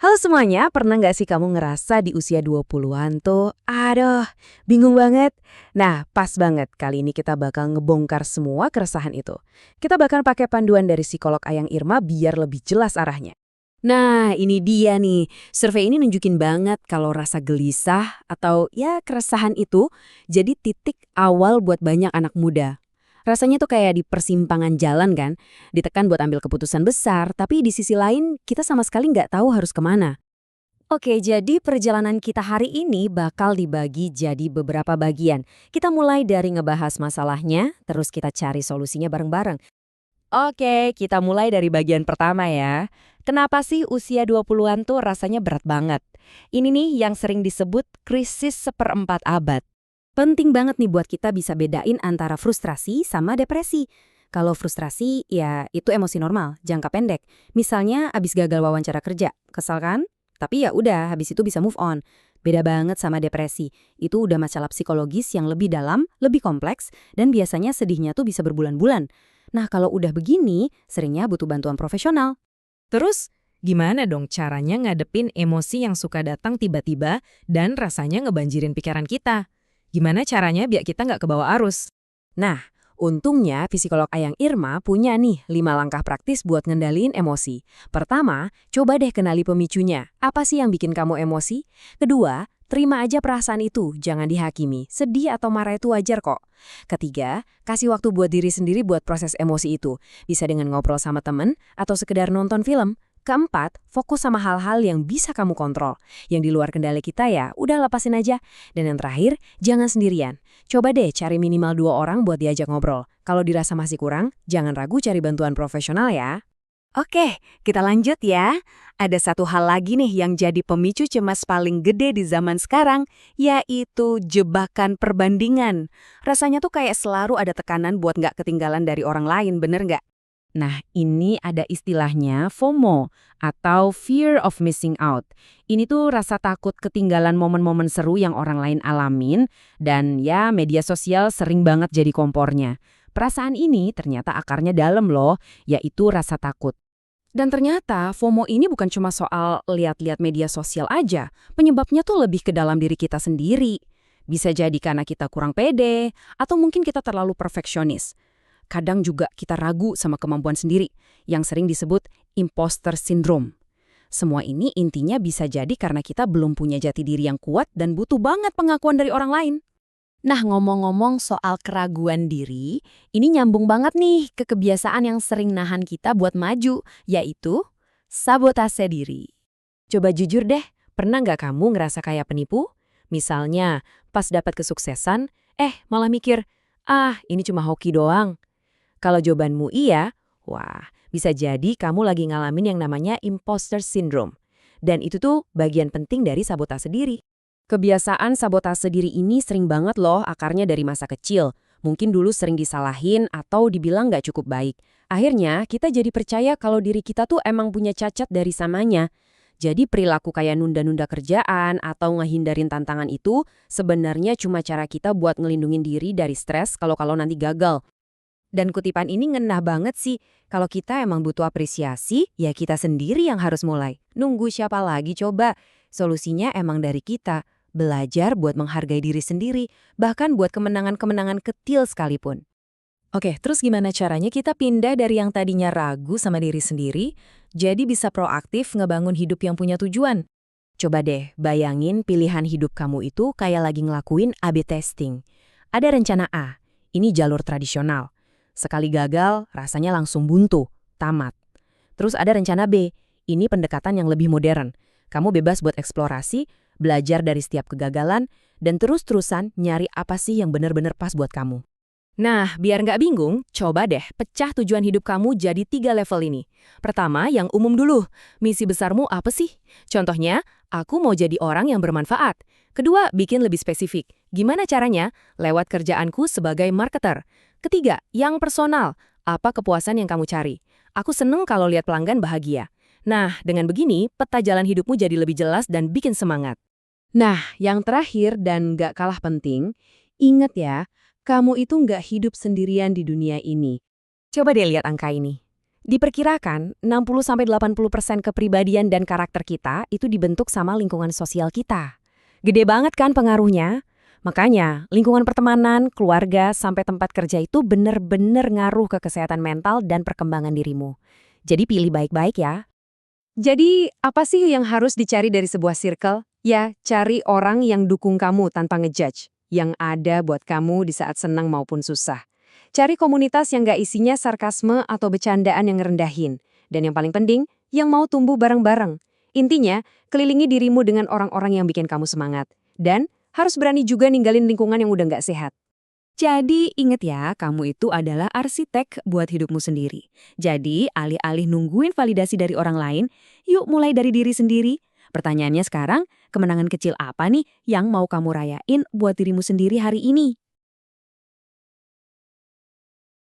Halo semuanya, pernah nggak sih kamu ngerasa di usia 20-an tuh, aduh, bingung banget? Nah, pas banget kali ini kita bakal ngebongkar semua keresahan itu. Kita bahkan pakai panduan dari psikolog Ayang Irma biar lebih jelas arahnya. Nah, ini dia nih. Survei ini nunjukin banget kalau rasa gelisah atau ya keresahan itu jadi titik awal buat banyak anak muda. Rasanya tuh kayak di persimpangan jalan kan, ditekan buat ambil keputusan besar, tapi di sisi lain kita sama sekali nggak tahu harus kemana. Oke, jadi perjalanan kita hari ini bakal dibagi jadi beberapa bagian. Kita mulai dari ngebahas masalahnya, terus kita cari solusinya bareng-bareng. Oke, kita mulai dari bagian pertama ya. Kenapa sih usia 20-an tuh rasanya berat banget? Ini nih yang sering disebut krisis seperempat abad. Penting banget nih buat kita bisa bedain antara frustrasi sama depresi. Kalau frustrasi, ya itu emosi normal, jangka pendek. Misalnya abis gagal wawancara kerja, kesal kan? Tapi ya udah, habis itu bisa move on. Beda banget sama depresi. Itu udah masalah psikologis yang lebih dalam, lebih kompleks, dan biasanya sedihnya tuh bisa berbulan-bulan. Nah, kalau udah begini, seringnya butuh bantuan profesional. Terus, gimana dong caranya ngadepin emosi yang suka datang tiba-tiba dan rasanya ngebanjirin pikiran kita? Gimana caranya biar kita nggak kebawa arus? Nah, untungnya psikolog Ayang Irma punya nih 5 langkah praktis buat ngendaliin emosi. Pertama, coba deh kenali pemicunya. Apa sih yang bikin kamu emosi? Kedua, terima aja perasaan itu, jangan dihakimi. Sedih atau marah itu wajar kok. Ketiga, kasih waktu buat diri sendiri buat proses emosi itu. Bisa dengan ngobrol sama temen atau sekedar nonton film. Keempat, fokus sama hal-hal yang bisa kamu kontrol. Yang di luar kendali kita ya, udah lepasin aja. Dan yang terakhir, jangan sendirian. Coba deh cari minimal 2 orang buat diajak ngobrol. Kalau dirasa masih kurang, jangan ragu cari bantuan profesional ya. Oke, kita lanjut ya. Ada satu hal lagi nih yang jadi pemicu cemas paling gede di zaman sekarang, yaitu jebakan perbandingan. Rasanya tuh kayak selalu ada tekanan buat nggak ketinggalan dari orang lain, bener nggak? Nah, ini ada istilahnya FOMO atau Fear of Missing Out. Ini tuh rasa takut ketinggalan momen-momen seru yang orang lain alamin dan ya media sosial sering banget jadi kompornya. Perasaan ini ternyata akarnya dalam loh, yaitu rasa takut. Dan ternyata FOMO ini bukan cuma soal lihat-lihat media sosial aja, penyebabnya tuh lebih ke dalam diri kita sendiri. Bisa jadi karena kita kurang pede, atau mungkin kita terlalu perfeksionis. Kadang juga kita ragu sama kemampuan sendiri, yang sering disebut imposter syndrome. Semua ini intinya bisa jadi karena kita belum punya jati diri yang kuat dan butuh banget pengakuan dari orang lain. Nah, ngomong-ngomong soal keraguan diri, ini nyambung banget nih ke kebiasaan yang sering nahan kita buat maju, yaitu sabotase diri. Coba jujur deh, pernah nggak kamu ngerasa kayak penipu? Misalnya, pas dapat kesuksesan, malah mikir, ini cuma hoki doang. Kalau jawabanmu iya, wah, bisa jadi kamu lagi ngalamin yang namanya imposter syndrome. Dan itu tuh bagian penting dari sabotase diri. Kebiasaan sabotase diri ini sering banget loh akarnya dari masa kecil. Mungkin dulu sering disalahin atau dibilang nggak cukup baik. Akhirnya kita jadi percaya kalau diri kita tuh emang punya cacat dari samanya. Jadi perilaku kayak nunda-nunda kerjaan atau ngehindarin tantangan itu sebenarnya cuma cara kita buat ngelindungin diri dari stres kalau nanti gagal. Dan kutipan ini ngena banget sih. Kalau kita emang butuh apresiasi, ya kita sendiri yang harus mulai. Nunggu siapa lagi coba? Solusinya emang dari kita. Belajar buat menghargai diri sendiri, bahkan buat kemenangan-kemenangan kecil sekalipun. Oke, terus gimana caranya kita pindah dari yang tadinya ragu sama diri sendiri, jadi bisa proaktif ngebangun hidup yang punya tujuan? Coba deh bayangin pilihan hidup kamu itu kayak lagi ngelakuin A/B testing. Ada rencana A, ini jalur tradisional. Sekali gagal, rasanya langsung buntu, tamat. Terus ada rencana B, ini pendekatan yang lebih modern. Kamu bebas buat eksplorasi, belajar dari setiap kegagalan, dan terus-terusan nyari apa sih yang benar-benar pas buat kamu. Nah, biar nggak bingung, coba deh pecah tujuan hidup kamu jadi 3 level ini. Pertama, yang umum dulu. Misi besarmu apa sih? Contohnya, aku mau jadi orang yang bermanfaat. Kedua, bikin lebih spesifik. Gimana caranya? Lewat kerjaanku sebagai marketer. Ketiga, yang personal. Apa kepuasan yang kamu cari? Aku seneng kalau lihat pelanggan bahagia. Nah, dengan begini, peta jalan hidupmu jadi lebih jelas dan bikin semangat. Nah, yang terakhir dan nggak kalah penting, ingat ya, kamu itu nggak hidup sendirian di dunia ini. Coba deh lihat angka ini. Diperkirakan 60-80% kepribadian dan karakter kita itu dibentuk sama lingkungan sosial kita. Gede banget kan pengaruhnya? Makanya, lingkungan pertemanan, keluarga, sampai tempat kerja itu bener-bener ngaruh ke kesehatan mental dan perkembangan dirimu. Jadi pilih baik-baik ya. Jadi, apa sih yang harus dicari dari sebuah circle? Ya, cari orang yang dukung kamu tanpa ngejudge, yang ada buat kamu di saat senang maupun susah. Cari komunitas yang gak isinya sarkasme atau bercandaan yang ngerendahin. Dan yang paling penting, yang mau tumbuh bareng-bareng. Intinya, kelilingi dirimu dengan orang-orang yang bikin kamu semangat. Dan harus berani juga ninggalin lingkungan yang udah gak sehat. Jadi inget ya, kamu itu adalah arsitek buat hidupmu sendiri. Jadi alih-alih nungguin validasi dari orang lain, yuk mulai dari diri sendiri. Pertanyaannya sekarang, kemenangan kecil apa nih yang mau kamu rayain buat dirimu sendiri hari ini?